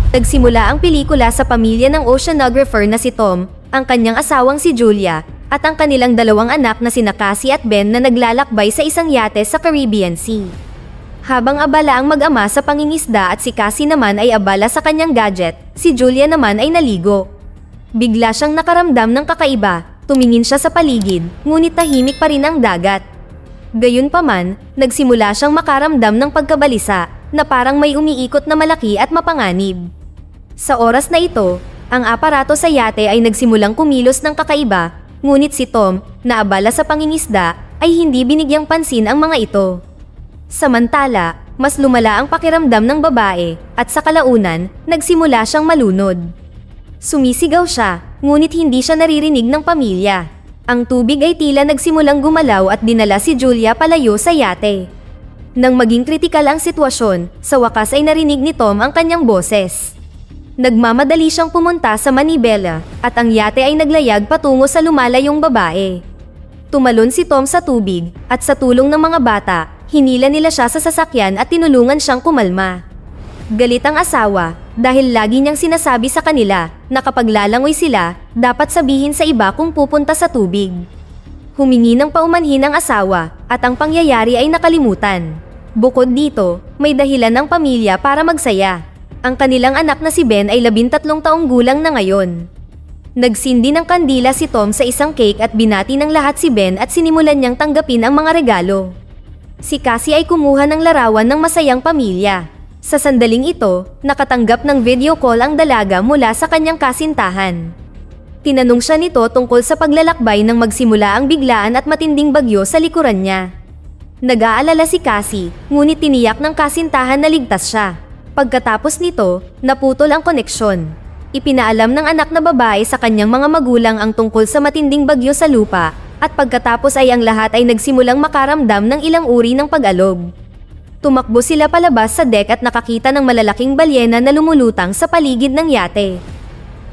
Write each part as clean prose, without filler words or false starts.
Nagsimula ang pelikula sa pamilya ng oceanographer na si Tom, ang kanyang asawang si Julia, at ang kanilang dalawang anak na sina Cassie at Ben na naglalakbay sa isang yate sa Caribbean Sea. Habang abala ang mag-ama sa pangingisda at si Cassie naman ay abala sa kanyang gadget, si Julia naman ay naligo. Bigla siyang nakaramdam ng kakaiba, tumingin siya sa paligid, ngunit tahimik pa rin ang dagat. Gayunpaman, nagsimula siyang makaramdam ng pagkabalisa, na parang may umiikot na malaki at mapanganib. Sa oras na ito, ang aparato sa yate ay nagsimulang kumilos ng kakaiba, ngunit si Tom, na abala sa pangingisda, ay hindi binigyang pansin ang mga ito. Samantala, mas lumala ang pakiramdam ng babae, at sa kalaunan, nagsimula siyang malunod. Sumisigaw siya, ngunit hindi siya naririnig ng pamilya. Ang tubig ay tila nagsimulang gumalaw at dinala si Julia palayo sa yate. Nang maging kritikal ang sitwasyon, sa wakas ay narinig ni Tom ang kanyang boses. Nagmamadali siyang pumunta sa manibela, at ang yate ay naglayag patungo sa lumalayong babae. Tumalon si Tom sa tubig, at sa tulong ng mga bata, hinila nila siya sa sasakyan at tinulungan siyang kumalma. Galit ang asawa, dahil lagi niyang sinasabi sa kanila, na kapag lalangoy sila, dapat sabihin sa iba kung pupunta sa tubig. Humingi ng paumanhin ang asawa, at ang pangyayari ay nakalimutan. Bukod dito, may dahilan ng pamilya para magsaya. Ang kanilang anak na si Ben ay 13 taong gulang na ngayon. Nagsindi ng kandila si Tom sa isang cake at binati ng lahat si Ben at sinimulan niyang tanggapin ang mga regalo. Si Cassie ay kumuha ng larawan ng masayang pamilya. Sa sandaling ito, nakatanggap ng video call ang dalaga mula sa kanyang kasintahan. Tinanong siya nito tungkol sa paglalakbay nang magsimula ang biglaan at matinding bagyo sa likuran niya. Nag-aalala si Cassie, ngunit tiniyak ng kasintahan na ligtas siya. Pagkatapos nito, naputol ang koneksyon. Ipinaalam ng anak na babae sa kanyang mga magulang ang tungkol sa matinding bagyo sa lupa, at pagkatapos ay ang lahat ay nagsimulang makaramdam ng ilang uri ng pag-alog. Tumakbo sila palabas sa deck at nakakita ng malalaking balyena na lumulutang sa paligid ng yate.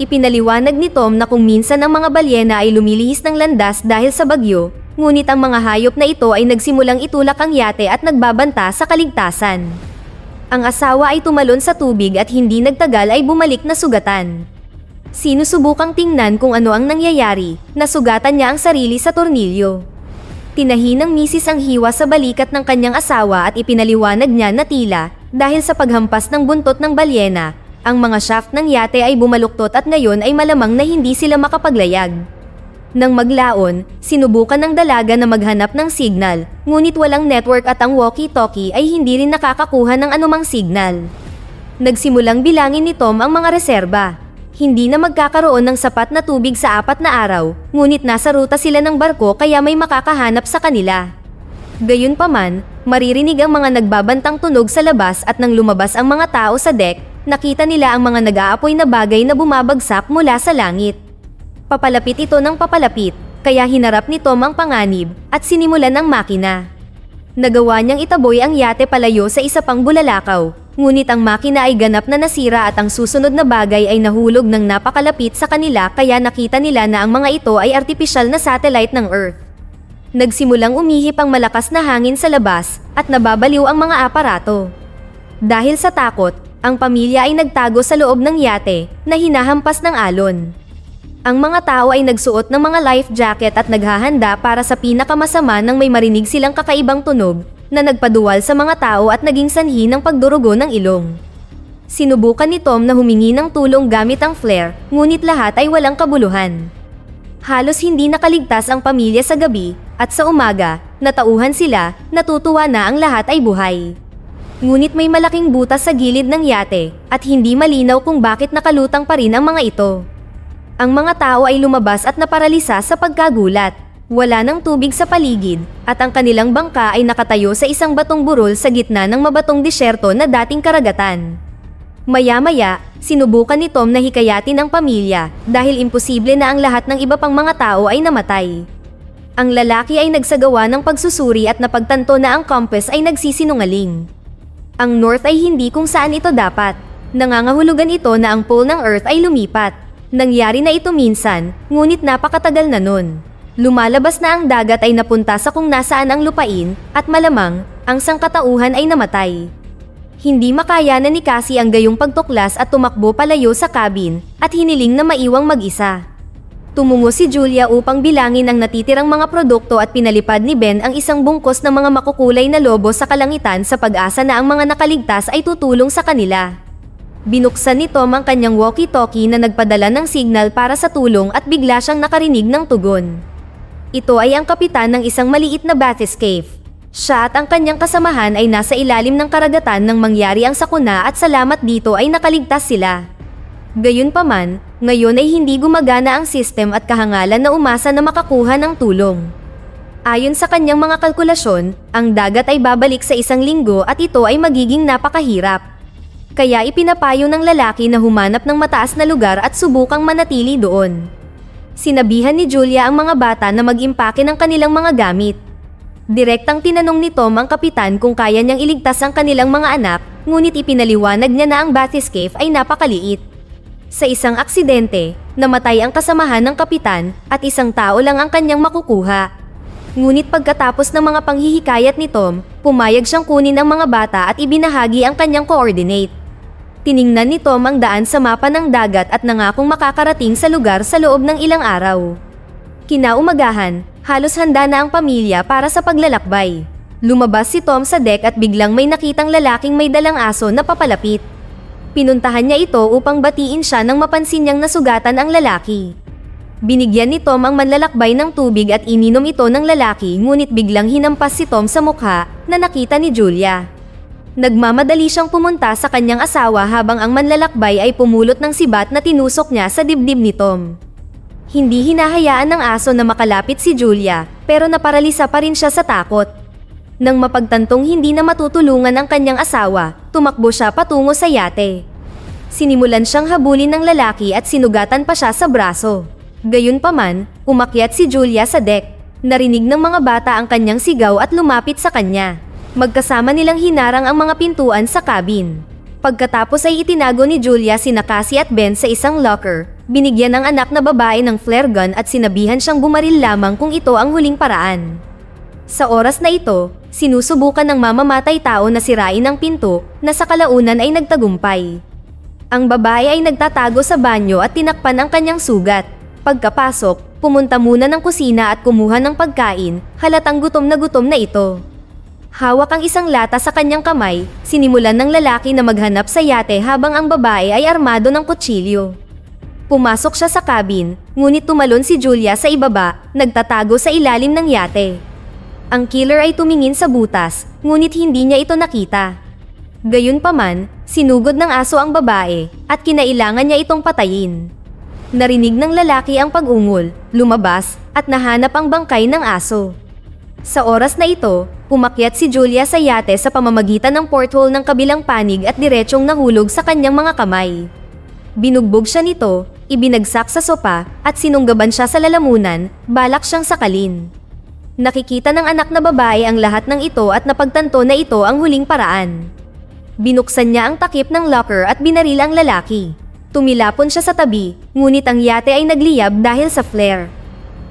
Ipinaliwanag ni Tom na kung minsan ang mga balyena ay lumilihis ng landas dahil sa bagyo, ngunit ang mga hayop na ito ay nagsimulang itulak ang yate at nagbabanta sa kaligtasan. Ang asawa ay tumalon sa tubig at hindi nagtagal ay bumalik na sugatan. Sinusubukang tingnan kung ano ang nangyayari, nasugatan niya ang sarili sa tornilyo. Tinahi ng misis ang hiwa sa balikat ng kanyang asawa at ipinaliwanag niya na tila, dahil sa paghampas ng buntot ng balyena, ang mga shaft ng yate ay bumaluktot at ngayon ay malamang na hindi sila makapaglayag. Nang maglaon, sinubukan ng dalaga na maghanap ng signal, ngunit walang network at ang walkie-talkie ay hindi rin nakakakuha ng anumang signal. Nagsimulang bilangin ni Tom ang mga reserba. Hindi na magkakaroon ng sapat na tubig sa 4 na araw, ngunit nasa ruta sila ng barko kaya may makakahanap sa kanila. Gayunpaman, maririnig ang mga nagbabantang tunog sa labas at nang lumabas ang mga tao sa deck, nakita nila ang mga nag-aapoy na bagay na bumabagsak mula sa langit. Papalapit ito ng papalapit, kaya hinarap ni Tom ang panganib at sinimulan ang makina. Nagawa niyang itaboy ang yate palayo sa isa pang bulalakaw, ngunit ang makina ay ganap na nasira at ang susunod na bagay ay nahulog ng napakalapit sa kanila kaya nakita nila na ang mga ito ay artipisyal na satellite ng Earth. Nagsimulang umihip ang malakas na hangin sa labas at nababaliw ang mga aparato. Dahil sa takot, ang pamilya ay nagtago sa loob ng yate na hinahampas ng alon. Ang mga tao ay nagsuot ng mga life jacket at naghahanda para sa pinakamasama nang may marinig silang kakaibang tunog na nagpaduwal sa mga tao at naging sanhi ng pagdurugo ng ilong. Sinubukan ni Tom na humingi ng tulong gamit ang flare, ngunit lahat ay walang kabuluhan. Halos hindi nakaligtas ang pamilya sa gabi, at sa umaga, natauhan sila, natutuwa na ang lahat ay buhay. Ngunit may malaking butas sa gilid ng yate, at hindi malinaw kung bakit nakalutang pa rin ang mga ito. Ang mga tao ay lumabas at naparalisa sa pagkagulat. Wala ng tubig sa paligid, at ang kanilang bangka ay nakatayo sa isang batong burol sa gitna ng mabatong disyerto na dating karagatan. Maya-maya, sinubukan ni Tom na hikayatin ang pamilya dahil imposible na ang lahat ng iba pang mga tao ay namatay. Ang lalaki ay nagsagawa ng pagsusuri at napagtanto na ang compass ay nagsisinungaling. Ang north ay hindi kung saan ito dapat. Nangangahulugan ito na ang pole ng Earth ay lumipat. Nangyari na ito minsan, ngunit napakatagal na nun. Lumalabas na ang dagat ay napunta sa kung nasaan ang lupain, at malamang, ang sangkatauhan ay namatay. Hindi makayanan ni Cassie ang gayong pagtuklas at tumakbo palayo sa cabin, at hiniling na maiwang mag-isa. Tumungo si Julia upang bilangin ang natitirang mga produkto at pinalipad ni Ben ang isang bungkos ng mga makukulay na lobo sa kalangitan sa pag-asa na ang mga nakaligtas ay tutulong sa kanila. Binuksan ni Tom ang kanyang walkie-talkie na nagpadala ng signal para sa tulong at bigla siyang nakarinig ng tugon. Ito ay ang kapitan ng isang maliit na bathyscaphe. Siya at ang kanyang kasamahan ay nasa ilalim ng karagatan nang mangyari ang sakuna at salamat dito ay nakaligtas sila. Gayunpaman, ngayon ay hindi gumagana ang sistem at kahangalan na umasa na makakuha ng tulong. Ayon sa kanyang mga kalkulasyon, ang dagat ay babalik sa 1 linggo at ito ay magiging napakahirap. Kaya ipinapayo ng lalaki na humanap ng mataas na lugar at subukang manatili doon. Sinabihan ni Julia ang mga bata na mag-impake ng kanilang mga gamit. Direktang tinanong ni Tom ang kapitan kung kaya niyang iligtas ang kanilang mga anak, ngunit ipinaliwanag niya na ang bathyscaphe ay napakaliit. Sa isang aksidente, namatay ang kasamahan ng kapitan at 1 tao lang ang kanyang makukuha. Ngunit pagkatapos ng mga panghihikayat ni Tom, pumayag siyang kunin ang mga bata at ibinahagi ang kanyang coordinate. Tiningnan ni Tom ang daan sa mapa ng dagat at nangakong makakarating sa lugar sa loob ng ilang araw. Kinaumagahan, halos handa na ang pamilya para sa paglalakbay. Lumabas si Tom sa deck at biglang may nakitang lalaking may dalang aso na papalapit. Pinuntahan niya ito upang batiin siya nang mapansin niyang nasugatan ang lalaki. Binigyan ni Tom ang manlalakbay ng tubig at ininom ito ng lalaki, ngunit biglang hinampas si Tom sa mukha na nakita ni Julia. Nagmamadali siyang pumunta sa kanyang asawa habang ang manlalakbay ay pumulot ng sibat na tinusok niya sa dibdib ni Tom. Hindi hinahayaan ng aso na makalapit si Julia, pero naparalisa pa rin siya sa takot. Nang mapagtantong hindi na matutulungan ang kanyang asawa, tumakbo siya patungo sa yate. Sinimulan siyang habulin ng lalaki at sinugatan pa siya sa braso. Gayunpaman, umakyat si Julia sa deck. Narinig ng mga bata ang kanyang sigaw at lumapit sa kanya. Magkasama nilang hinarang ang mga pintuan sa cabin. Pagkatapos ay itinago ni Julia sina Cassie at Ben sa isang locker. Binigyan ng anak na babae ng flare gun at sinabihan siyang bumaril lamang kung ito ang huling paraan. Sa oras na ito, sinusubukan ng mamamatay tao na sirain ang pinto na sa kalaunan ay nagtagumpay. Ang babae ay nagtatago sa banyo at tinakpan ang kanyang sugat. Pagkapasok, pumunta muna ng kusina at kumuha ng pagkain, halatang gutom na ito. Hawak ang isang lata sa kanyang kamay, sinimulan ng lalaki na maghanap sa yate habang ang babae ay armado ng kutsilyo. Pumasok siya sa cabin, ngunit tumalon si Julia sa ibaba, nagtatago sa ilalim ng yate. Ang killer ay tumingin sa butas, ngunit hindi niya ito nakita. Gayunpaman, sinugod ng aso ang babae, at kinailangan niya itong patayin. Narinig ng lalaki ang pag-ungol, lumabas, at nahanap ang bangkay ng aso. Sa oras na ito, umakyat si Julia sa yate sa pamamagitan ng porthole ng kabilang panig at diretsyong nahulog sa kanyang mga kamay. Binugbog siya nito, ibinagsak sa sopa, at sinunggaban siya sa lalamunan, balak siyang sakalin. Nakikita ng anak na babae ang lahat ng ito at napagtanto na ito ang huling paraan. Binuksan niya ang takip ng locker at binaril ang lalaki. Tumilapon siya sa tabi, ngunit ang yate ay nagliyab dahil sa flare.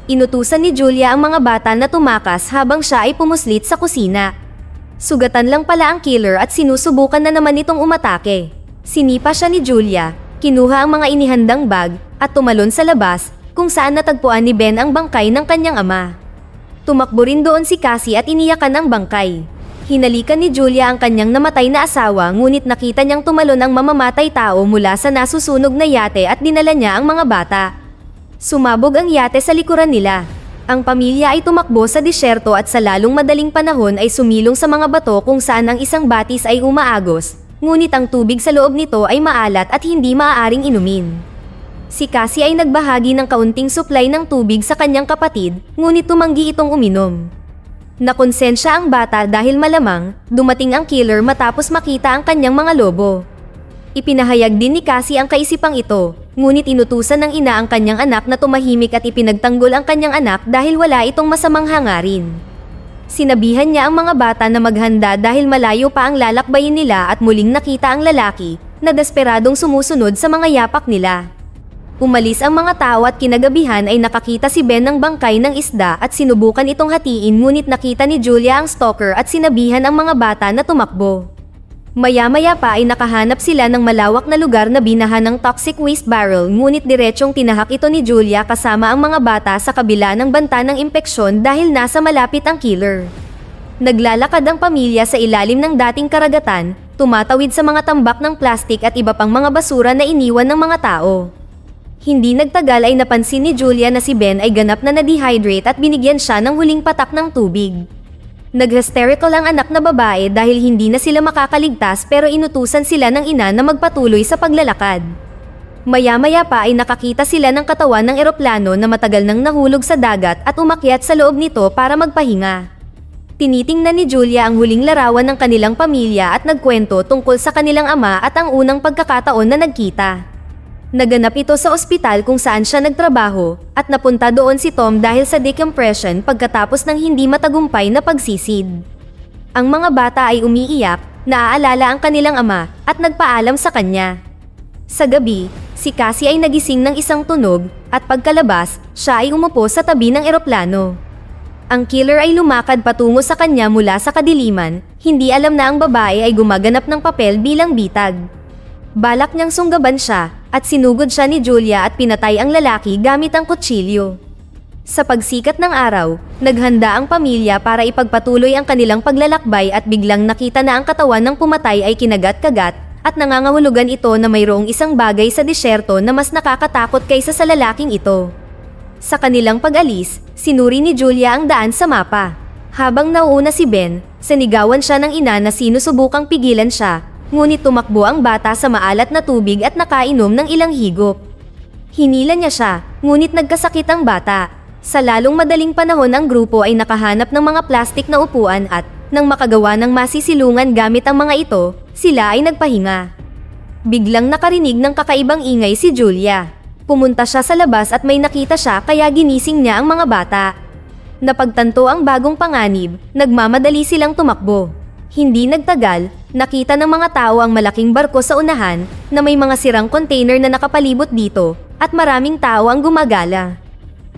Inutusan ni Julia ang mga bata na tumakas habang siya ay pumuslit sa kusina. Sugatan lang pala ang killer at sinusubukan na naman itong umatake. Sinipa siya ni Julia, kinuha ang mga inihandang bag, at tumalon sa labas, kung saan natagpuan ni Ben ang bangkay ng kanyang ama. Tumakbo rin doon si Cassie at iniyakan ang bangkay. Hinalikan ni Julia ang kanyang namatay na asawa, ngunit nakita niyang tumalon ang mamamatay tao mula sa nasusunog na yate at dinala niya ang mga bata. Sumabog ang yate sa likuran nila. Ang pamilya ay tumakbo sa disyerto at sa lalong madaling panahon ay sumilong sa mga bato kung saan ang isang batis ay umaagos, ngunit ang tubig sa loob nito ay maalat at hindi maaaring inumin. Si Cassie ay nagbahagi ng kaunting supply ng tubig sa kanyang kapatid, ngunit tumanggi itong uminom. Nakonsensya ang bata dahil malamang dumating ang killer matapos makita ang kanyang mga lobo. Ipinahayag din ni Cassie ang kaisipang ito, ngunit inutusan ng ina ang kanyang anak na tumahimik at ipinagtanggol ang kanyang anak dahil wala itong masamang hangarin. Sinabihan niya ang mga bata na maghanda dahil malayo pa ang lalakbayin nila at muling nakita ang lalaki na desperadong sumusunod sa mga yapak nila. Umalis ang mga tao at kinagabihan ay nakakita si Ben ng bangkay ng isda at sinubukan itong hatiin, ngunit nakita ni Julia ang stalker at sinabihan ang mga bata na tumakbo. Maya-maya pa ay nakahanap sila ng malawak na lugar na binahan ng toxic waste barrel, ngunit diretsong tinahak ito ni Julia kasama ang mga bata sa kabila ng banta ng impeksyon dahil nasa malapit ang killer. Naglalakad ang pamilya sa ilalim ng dating karagatan, tumatawid sa mga tambak ng plastik at iba pang mga basura na iniwan ng mga tao. Hindi nagtagal ay napansin ni Julia na si Ben ay ganap na na-dehydrate at binigyan siya ng huling patak ng tubig. Nag-hysterical ang anak na babae dahil hindi na sila makakaligtas pero inutusan sila ng ina na magpatuloy sa paglalakad. Maya-maya pa ay nakakita sila ng katawan ng eroplano na matagal nang nahulog sa dagat at umakyat sa loob nito para magpahinga. Tinitingnan ni Julia ang huling larawan ng kanilang pamilya at nagkwento tungkol sa kanilang ama at ang unang pagkakataon na nagkita. Naganap ito sa ospital kung saan siya nagtrabaho at napunta doon si Tom dahil sa decompression pagkatapos ng hindi matagumpay na pagsisid. Ang mga bata ay umiiyak, naaalala ang kanilang ama at nagpaalam sa kanya. Sa gabi, si Cassie ay nagising ng isang tunog at pagkalabas, siya ay umupo sa tabi ng eroplano. Ang killer ay lumakad patungo sa kanya mula sa kadiliman, hindi alam na ang babae ay gumaganap ng papel bilang bitag. Balak niyang sunggaban siya at sinugod siya ni Julia at pinatay ang lalaki gamit ang kutsilyo. Sa pagsikat ng araw, naghanda ang pamilya para ipagpatuloy ang kanilang paglalakbay at biglang nakita na ang katawan ng pumatay ay kinagat-kagat at nangangahulugan ito na mayroong isang bagay sa disyerto na mas nakakatakot kaysa sa lalaking ito. Sa kanilang pag-alis, sinuri ni Julia ang daan sa mapa. Habang nauuna si Ben, sinigawan siya ng ina na sinusubukang pigilan siya. Ngunit tumakbo ang bata sa maalat na tubig at nakainom ng ilang higop. Hinila niya siya, ngunit nagkasakit ang bata. Sa lalong madaling panahon ang grupo ay nakahanap ng mga plastik na upuan at, nang makagawa ng masisilungan gamit ang mga ito, sila ay nagpahinga. Biglang nakarinig ng kakaibang ingay si Julia. Pumunta siya sa labas at may nakita siya kaya ginising niya ang mga bata. Napagtanto ang bagong panganib, nagmamadali silang tumakbo. Hindi nagtagal, nakita ng mga tao ang malaking barko sa unahan na may mga sirang container na nakapalibot dito at maraming tao ang gumagala.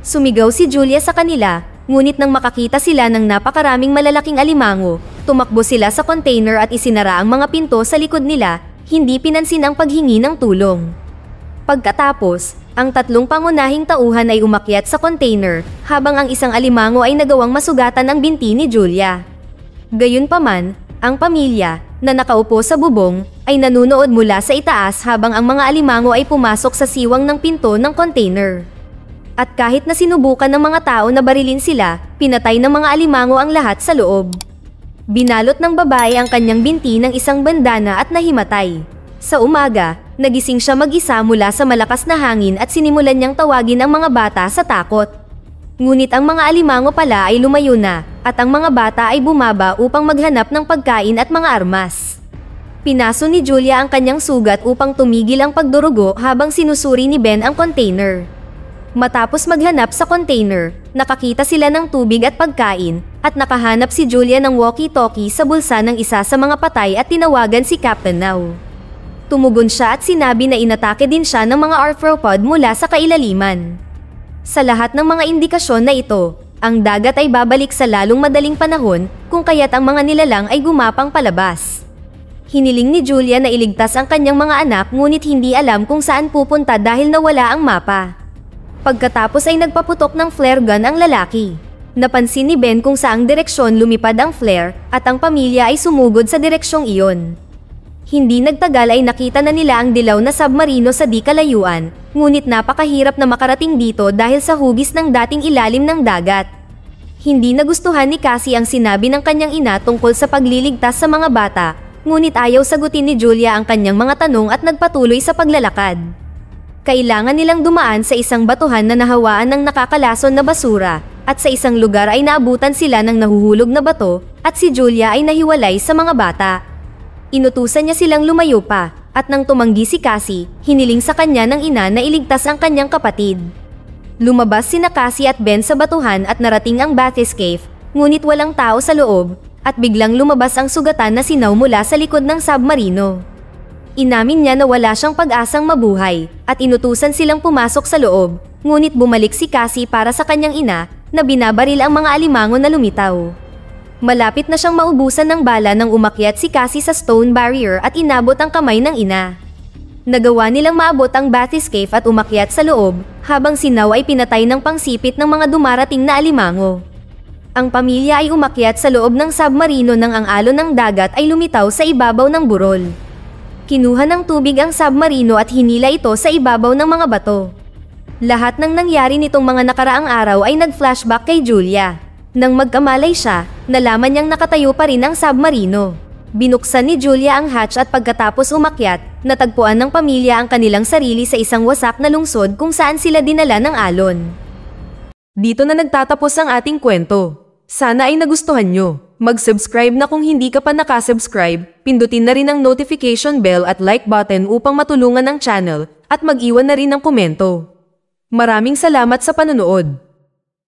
Sumigaw si Julia sa kanila, ngunit nang makakita sila ng napakaraming malalaking alimango, tumakbo sila sa container at isinara ang mga pinto sa likod nila, hindi pinansin ang paghingi ng tulong. Pagkatapos, ang tatlong pangunahing tauhan ay umakyat sa container habang ang isang alimango ay nagawang masugatan ang binti ni Julia. Gayunpaman, ang pamilya, na nakaupo sa bubong, ay nanunood mula sa itaas habang ang mga alimango ay pumasok sa siwang ng pinto ng container. At kahit na sinubukan ng mga tao na barilin sila, pinatay ng mga alimango ang lahat sa loob. Binalot ng babae ang kanyang binti ng isang bandana at nahimatay. Sa umaga, nagising siya mag-isa mula sa malakas na hangin at sinimulan niyang tawagin ang mga bata sa takot. Ngunit ang mga alimango pala ay lumayo na, at ang mga bata ay bumaba upang maghanap ng pagkain at mga armas. Pinaso ni Julia ang kanyang sugat upang tumigil ang pagdurugo habang sinusuri ni Ben ang container. Matapos maghanap sa container, nakakita sila ng tubig at pagkain, at nakahanap si Julia ng walkie-talkie sa bulsa ng isa sa mga patay at tinawagan si Captain Now. Tumugon siya at sinabi na inatake din siya ng mga arthropod mula sa kailaliman. Sa lahat ng mga indikasyon na ito, ang dagat ay babalik sa lalong madaling panahon kung kaya't ang mga nilalang ay gumapang palabas. Hiniling ni Julia na iligtas ang kanyang mga anak ngunit hindi alam kung saan pupunta dahil nawala ang mapa. Pagkatapos ay nagpaputok ng flare gun ang lalaki. Napansin ni Ben kung saang direksyon lumipad ang flare at ang pamilya ay sumugod sa direksyong iyon. Hindi nagtagal ay nakita na nila ang dilaw na submarino sa di kalayuan, ngunit napakahirap na makarating dito dahil sa hugis ng dating ilalim ng dagat. Hindi nagustuhan ni Cassie ang sinabi ng kanyang ina tungkol sa pagliligtas sa mga bata, ngunit ayaw sagutin ni Julia ang kanyang mga tanong at nagpatuloy sa paglalakad. Kailangan nilang dumaan sa isang batuhan na nahawaan ng nakakalason na basura, at sa isang lugar ay naabutan sila ng nahuhulog na bato, at si Julia ay nahiwalay sa mga bata. Inutusan niya silang lumayo pa, at nang tumanggi si Cassie, hiniling sa kanya ng ina na iligtas ang kanyang kapatid. Lumabas sina Cassie at Ben sa batuhan at narating ang Baptist Cave, ngunit walang tao sa loob, at biglang lumabas ang sugatan na sinaw mula sa likod ng submarino. Inamin niya na wala siyang pag-asang mabuhay, at inutusan silang pumasok sa loob, ngunit bumalik si Cassie para sa kanyang ina, na binabaril ang mga alimango na lumitaw. Malapit na siyang maubusan ng bala nang umakyat si Cassie sa stone barrier at inabot ang kamay ng ina. Nagawa nilang maabot ang Bathyscaphe at umakyat sa loob, habang si Now ay pinatay ng pangsipit ng mga dumarating na alimango. Ang pamilya ay umakyat sa loob ng submarino nang ang alon ng dagat ay lumitaw sa ibabaw ng burol. Kinuha ng tubig ang submarino at hinila ito sa ibabaw ng mga bato. Lahat ng nangyari nitong mga nakaraang araw ay nag-flashback kay Julia. Nang magkamalay siya, nalaman niyang nakatayo pa rin ang submarino. Binuksan ni Julia ang hatch at pagkatapos umakyat, natagpuan ng pamilya ang kanilang sarili sa isang wasak na lungsod kung saan sila dinala ng alon. Dito na nagtatapos ang ating kwento. Sana ay nagustuhan nyo. Mag-subscribe na kung hindi ka pa nakasubscribe, pindutin na rin ang notification bell at like button upang matulungan ang channel, at mag-iwan na rin ng komento. Maraming salamat sa panonood.